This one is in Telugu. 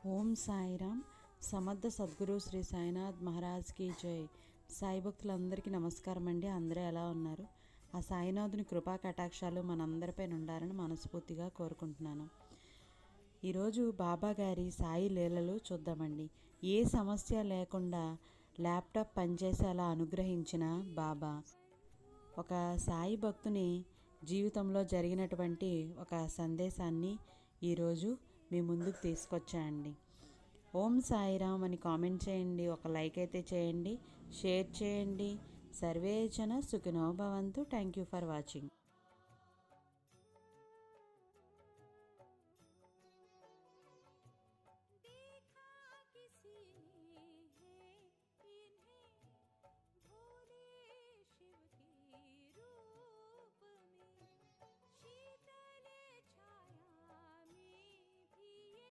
ఓం సాయిరామ్. సమర్థ సద్గురు శ్రీ సాయినాథ్ మహారాజ్కి జై. సాయి భక్తులందరికీ నమస్కారం అండి. అందరూ ఎలా ఉన్నారు? ఆ సాయినాథుని కృపా కటాక్షాలు మనందరిపైన ఉండాలని మనస్ఫూర్తిగా కోరుకుంటున్నాను. ఈరోజు బాబా గారి సాయి లీలలు చూద్దామండి. ఏ సమస్య లేకుండా ల్యాప్టాప్ పనిచేసేలా అనుగ్రహించిన బాబా ఒక సాయి భక్తుని జీవితంలో జరిగినటువంటి ఒక సందేశాన్ని ఈరోజు మీ ముందుకు తీసుకొచ్చాయండి. ఓం సాయిరామ్ అని కామెంట్ చేయండి, ఒక లైక్ అయితే చేయండి, షేర్ చేయండి. సర్వే జన సుఖినో భవంతు. Thank you for watching.